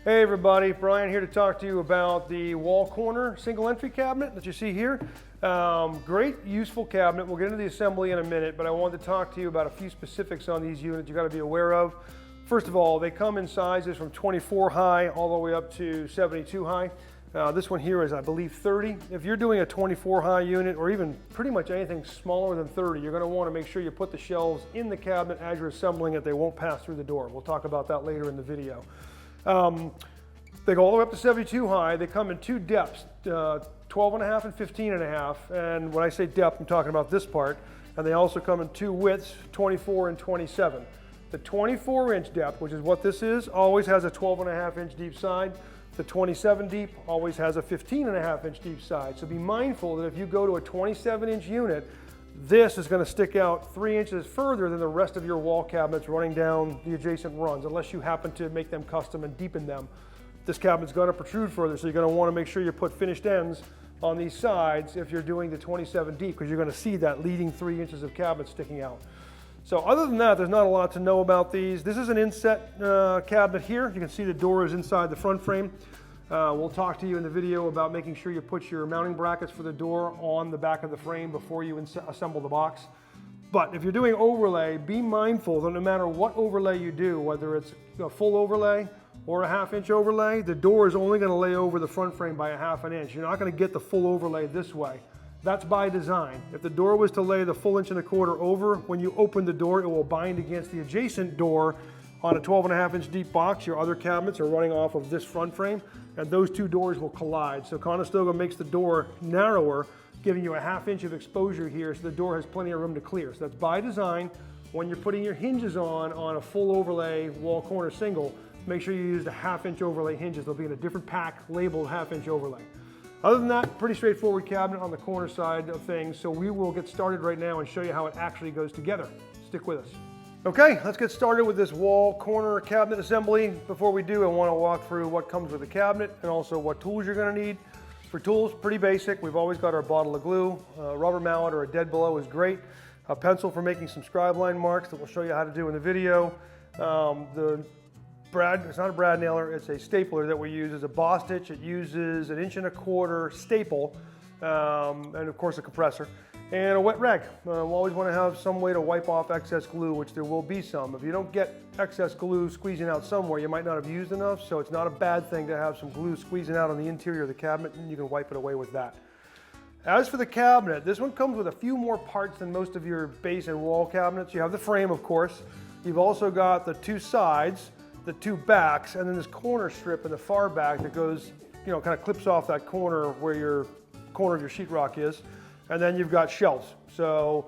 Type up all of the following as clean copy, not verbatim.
Hey everybody, Brian here to talk to you about the wall corner single entry cabinet that you see here. Great, useful cabinet. We'll get into the assembly in a minute, but I wanted to talk to you about a few specifics on these units you got to be aware of. First of all, they come in sizes from 24 high all the way up to 72 high. This one here is, I believe, 30. If you're doing a 24 high unit, or even pretty much anything smaller than 30, you're going to want to make sure you put the shelves in the cabinet as you're assembling it. They won't pass through the door. We'll talk about that later in the video. They go all the way up to 72 high. They come in two depths, 12.5 and 15.5. And when I say depth, I'm talking about this part. And they also come in two widths, 24 and 27. The 24-inch depth, which is what this is, always has a 12.5-inch deep side. The 27 deep always has a 15.5-inch deep side. So be mindful that if you go to a 27-inch unit, this is going to stick out 3 inches further than the rest of your wall cabinets running down the adjacent runs, unless you happen to make them custom and deepen them. This cabinet's going to protrude further, so you're going to want to make sure you put finished ends on these sides if you're doing the 27 deep, because you're going to see that leading 3 inches of cabinet sticking out. So other than that, there's not a lot to know about these. This is an inset cabinet here. You can see the door is inside the front frame. We'll talk to you in the video about making sure you put your mounting brackets for the door on the back of the frame before you assemble the box. But if you're doing overlay, be mindful that no matter what overlay you do, whether it's a full overlay or a 1/2-inch overlay, the door is only going to lay over the front frame by a 1/2 inch. You're not going to get the full overlay this way. That's by design. If the door was to lay the full 1.25 inch over, when you open the door, it will bind against the adjacent door on a 12.5-inch deep box. Your other cabinets are running off of this front frame, and those two doors will collide. So Conestoga makes the door narrower, giving you a 1/2 inch of exposure here, so the door has plenty of room to clear. So that's by design. When you're putting your hinges on a full overlay wall corner single, make sure you use the 1/2 inch overlay hinges. They'll be in a different pack labeled 1/2 inch overlay. Other than that, pretty straightforward cabinet on the corner side of things. So we will get started right now and show you how it actually goes together. Stick with us. Okay, let's get started with this wall corner cabinet assembly. Before we do, I want to walk through what comes with the cabinet and also what tools you're going to need. For tools, pretty basic. We've always got our bottle of glue. A rubber mallet or a dead blow is great. A pencil for making some scribe line marks that we'll show you how to do in the video. It's not a brad nailer, it's a stapler that we use as a boss stitch. It uses an 1.25 inch staple, and of course a compressor, and a wet rag. We'll always want to have some way to wipe off excess glue, which there will be some. If you don't get excess glue squeezing out somewhere, you might not have used enough, so it's not a bad thing to have some glue squeezing out on the interior of the cabinet, and you can wipe it away with that. As for the cabinet, this one comes with a few more parts than most of your base and wall cabinets. You have the frame, of course. You've also got the two sides, the two backs, and then this corner strip in the far back that goes, kind of clips off that corner where your corner of your sheetrock is. And then you've got shelves. So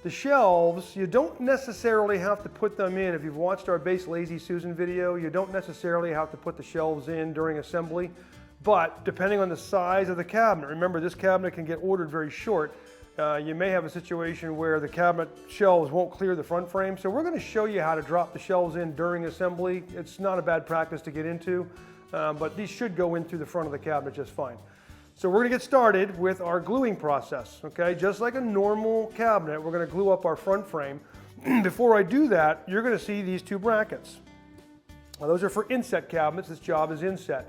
the shelves, you don't necessarily have to put them in. If you've watched our base Lazy Susan video, you don't necessarily have to put the shelves in during assembly. But depending on the size of the cabinet, remember this cabinet can get ordered very short. You may have a situation where the cabinet shelves won't clear the front frame. So we're going to show you how to drop the shelves in during assembly. It's not a bad practice to get into, but these should go in through the front of the cabinet just fine. So we're going to get started with our gluing process, okay? Just like a normal cabinet, we're going to glue up our front frame. Before I do that, you're going to see these two brackets. Now, those are for inset cabinets. This job is inset.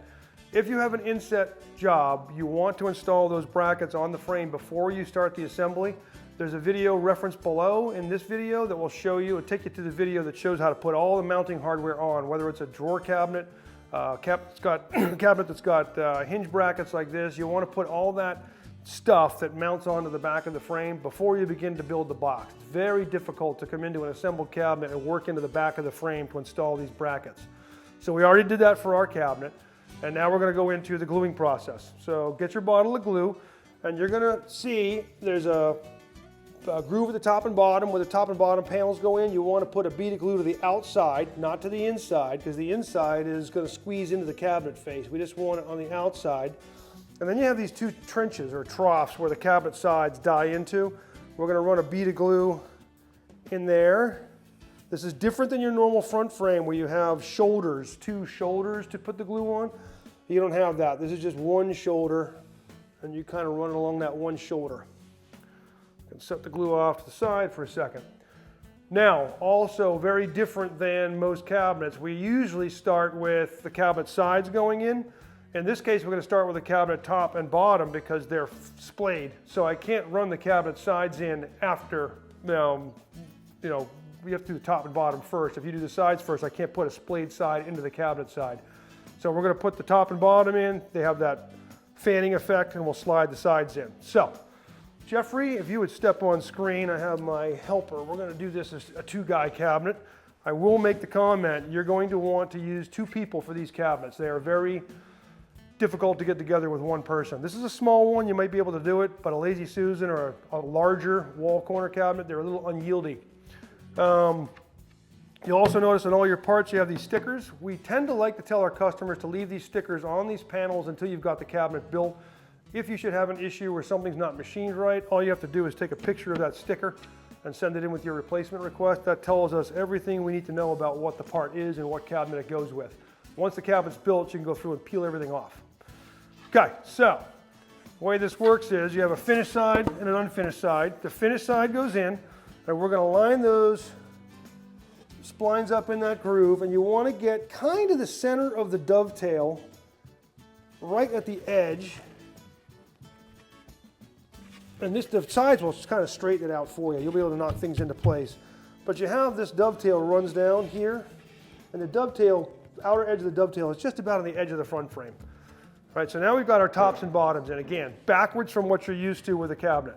If you have an inset job, you want to install those brackets on the frame before you start the assembly. There's a video referenced below in this video that will show you, it'll take you to the video that shows how to put all the mounting hardware on, whether it's a drawer cabinet, cabinet that's got hinge brackets like this. You want to put all that stuff that mounts onto the back of the frame before you begin to build the box. It's very difficult to come into an assembled cabinet and work into the back of the frame to install these brackets. So we already did that for our cabinet. And now we're going to go into the gluing process. So get your bottle of glue, and you're going to see there's a groove at the top and bottom where the top and bottom panels go in. You want to put a bead of glue to the outside, not to the inside, because the inside is going to squeeze into the cabinet face. We just want it on the outside. And then you have these two trenches or troughs where the cabinet sides die into. We're going to run a bead of glue in there. This is different than your normal front frame where you have shoulders, two shoulders to put the glue on. You don't have that. This is just one shoulder, and you kind of run it along that one shoulder. And set the glue off to the side for a second. Now, also very different than most cabinets. We usually start with the cabinet sides going in. In this case, we're going to start with the cabinet top and bottom because they're splayed. So I can't run the cabinet sides in after, we have to do the top and bottom first. If you do the sides first, I can't put a splayed side into the cabinet side. So we're going to put the top and bottom in. They have that fanning effect, and we'll slide the sides in. So, Jeffrey, if you would step on screen, I have my helper. We're going to do this as a two-guy cabinet. I will make the comment, you're going to want to use 2 people for these cabinets. They are very difficult to get together with one person. This is a small one, you might be able to do it, but a Lazy Susan or a larger wall corner cabinet, they're a little unyieldy. You'll also notice in all your parts you have these stickers. We tend to like to tell our customers to leave these stickers on these panels until you've got the cabinet built. If you should have an issue where something's not machined right, all you have to do is take a picture of that sticker and send it in with your replacement request. That tells us everything we need to know about what the part is and what cabinet it goes with. Once the cabinet's built, you can go through and peel everything off. Okay, so the way this works is you have a finished side and an unfinished side. The finished side goes in, and we're going to line those splines up in that groove, and you want to get kind of the center of the dovetail right at the edge. And the sides will kind of straighten it out for you. You'll be able to knock things into place. But you have this dovetail runs down here, and the dovetail, outer edge of the dovetail is just about on the edge of the front frame. All right, so now we've got our tops and bottoms, and again, backwards from what you're used to with a cabinet.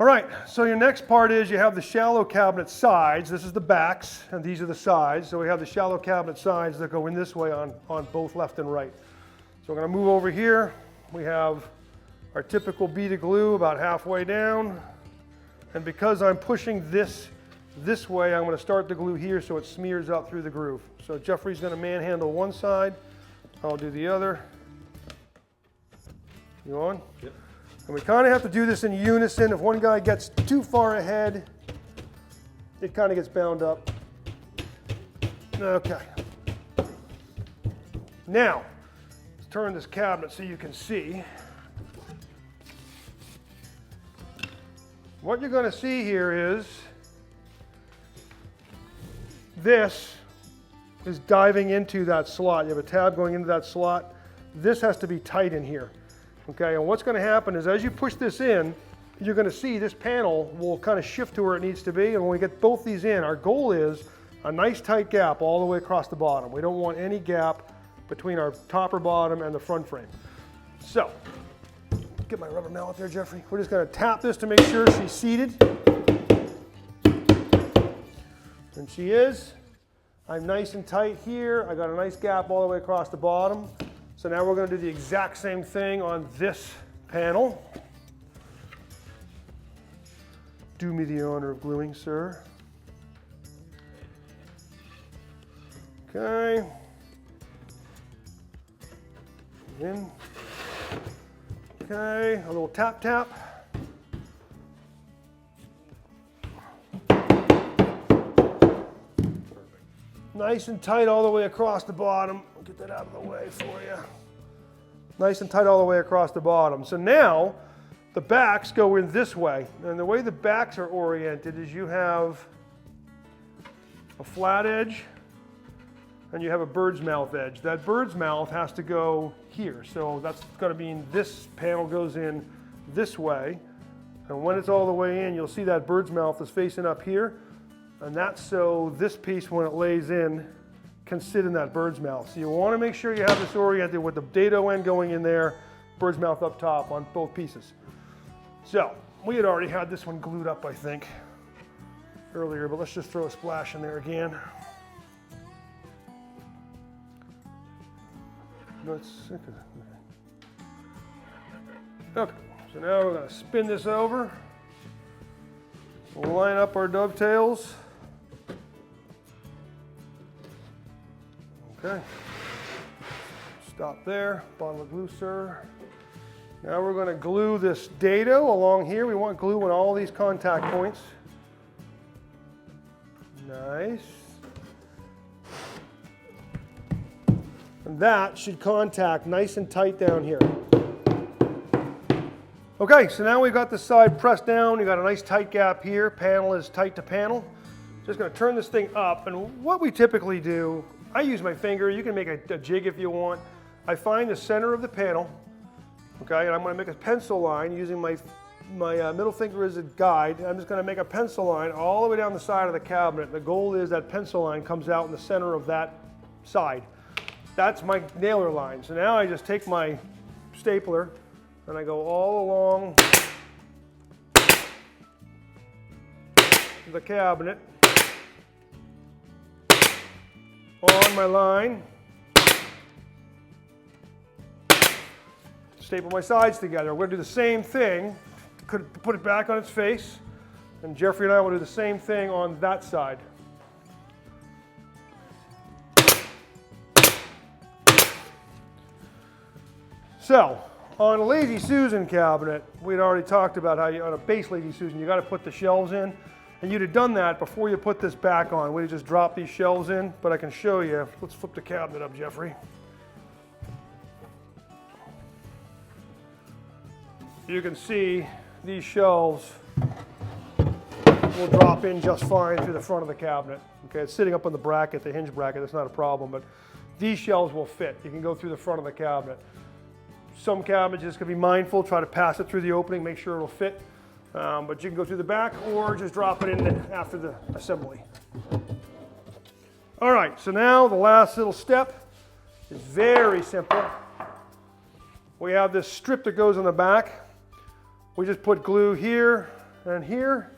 All right, so your next part is you have the shallow cabinet sides. This is the backs, and these are the sides. So we have the shallow cabinet sides that go in this way on both left and right. So we're going to move over here. We have our typical bead of glue about halfway down. And because I'm pushing this way, I'm going to start the glue here so it smears up through the groove. So Jeffrey's going to manhandle one side. I'll do the other. You on? Yep. And we kind of have to do this in unison. If one guy gets too far ahead, it kind of gets bound up. Okay. Now, let's turn this cabinet so you can see. What you're going to see here is this is diving into that slot. You have a tab going into that slot. This has to be tight in here. Okay, and what's going to happen is as you push this in, you're going to see this panel will kind of shift to where it needs to be. And when we get both these in, our goal is a nice tight gap all the way across the bottom. We don't want any gap between our top or bottom and the front frame. So, get my rubber mallet there, Jeffrey. We're just going to tap this to make sure she's seated. And she is. I'm nice and tight here. I got a nice gap all the way across the bottom. So now we're going to do the exact same thing on this panel. Do me the honor of gluing, sir. Okay. In. Okay, a little tap tap. Nice and tight all the way across the bottom. I'll get that out of the way for you. Nice and tight all the way across the bottom. So now the backs go in this way. And the way the backs are oriented is you have a flat edge and you have a bird's mouth edge. That bird's mouth has to go here. So that's going to mean this panel goes in this way. And when it's all the way in, you'll see that bird's mouth is facing up here. And that's so this piece, when it lays in, can sit in that bird's mouth. So you want to make sure you have this oriented with the dado end going in there, bird's mouth up top on both pieces. So we had already had this one glued up, I think, earlier, but let's just throw a splash in there again. Okay, so now we're going to spin this over. We'll line up our dovetails. Okay, stop there, bottle of glue, sir. Now we're going to glue this dado along here. We want glue on all these contact points. Nice. And that should contact nice and tight down here. Okay, so now we've got the side pressed down. We've got a nice tight gap here. Panel is tight to panel. Just going to turn this thing up, and what we typically do, I use my finger. You can make a jig if you want. I find the center of the panel, okay, and I'm going to make a pencil line using my middle finger as a guide. I'm just going to make a pencil line all the way down the side of the cabinet. The goal is that pencil line comes out in the center of that side. That's my nailer line. So now I just take my stapler and I go all along the cabinet on my line, staple my sides together. We're going to do the same thing, could put it back on its face, and Jeffrey and I will do the same thing on that side. So, on a Lazy Susan cabinet, we'd already talked about how on a base Lazy Susan, you got to put the shelves in. And you'd have done that before you put this back on. We'd have just dropped these shelves in, but I can show you. Let's flip the cabinet up, Jeffrey. You can see these shelves will drop in just fine through the front of the cabinet. Okay, it's sitting up on the bracket, the hinge bracket, that's not a problem, but these shelves will fit. You can go through the front of the cabinet. Some cabinets, just gonna be mindful, try to pass it through the opening, make sure it'll fit. But you can go through the back or just drop it in after the assembly. All right, so now the last little step is very simple. We have this strip that goes on the back. We just put glue here and here.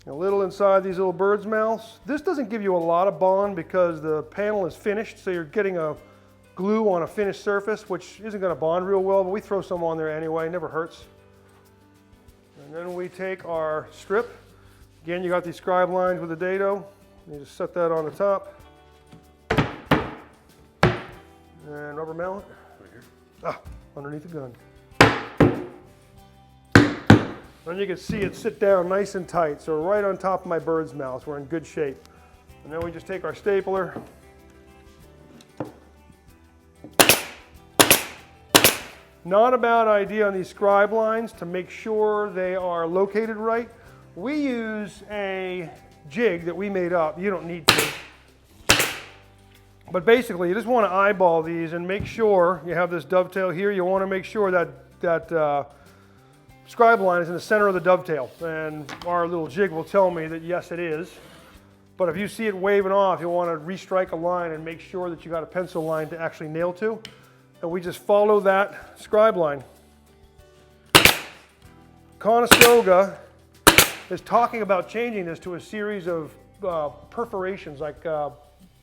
A little inside these little birds' mouths. This doesn't give you a lot of bond because the panel is finished, so you're getting a glue on a finished surface, which isn't going to bond real well, but we throw some on there anyway, never hurts. And then we take our strip. Again, you got these scribe lines with the dado. You just set that on the top. And rubber mallet. Right here. Ah, underneath the gun. Then you can see it sit down nice and tight. So right on top of my bird's mouth, we're in good shape. And then we just take our stapler. Not a bad idea on these scribe lines to make sure they are located right. We use a jig that we made up. You don't need to. But basically, you just want to eyeball these and make sure you have this dovetail here. You want to make sure that scribe line is in the center of the dovetail. And our little jig will tell me that yes, it is. But if you see it waving off, you'll want to restrike a line and make sure that you got a pencil line to actually nail to. And we just follow that scribe line. Conestoga is talking about changing this to a series of perforations, like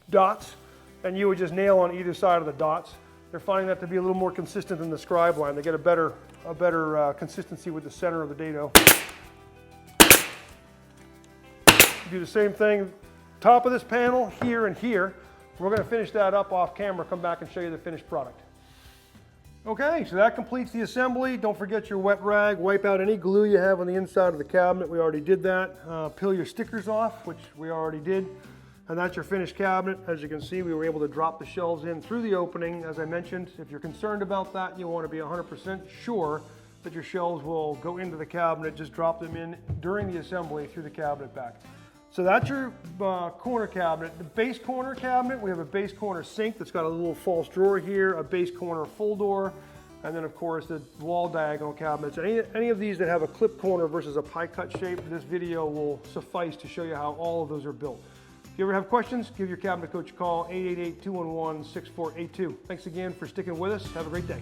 dots, and you would just nail on either side of the dots. They're finding that to be a little more consistent than the scribe line. They get a better consistency with the center of the dado. Do the same thing, top of this panel, here and here. We're going to finish that up off camera, come back and show you the finished product. Okay, so that completes the assembly. Don't forget your wet rag. Wipe out any glue you have on the inside of the cabinet. We already did that. Peel your stickers off, which we already did. And that's your finished cabinet. As you can see, we were able to drop the shelves in through the opening. As I mentioned, if you're concerned about that, you want to be 100% sure that your shelves will go into the cabinet. Just drop them in during the assembly through the cabinet back. So that's your corner cabinet. The base corner cabinet, we have a base corner sink that's got a little false drawer here, a base corner full door, and then of course the wall diagonal cabinets. Any of these that have a clip corner versus a pie cut shape, this video will suffice to show you how all of those are built. If you ever have questions, give your cabinet coach a call, 888-211-6482. Thanks again for sticking with us. Have a great day.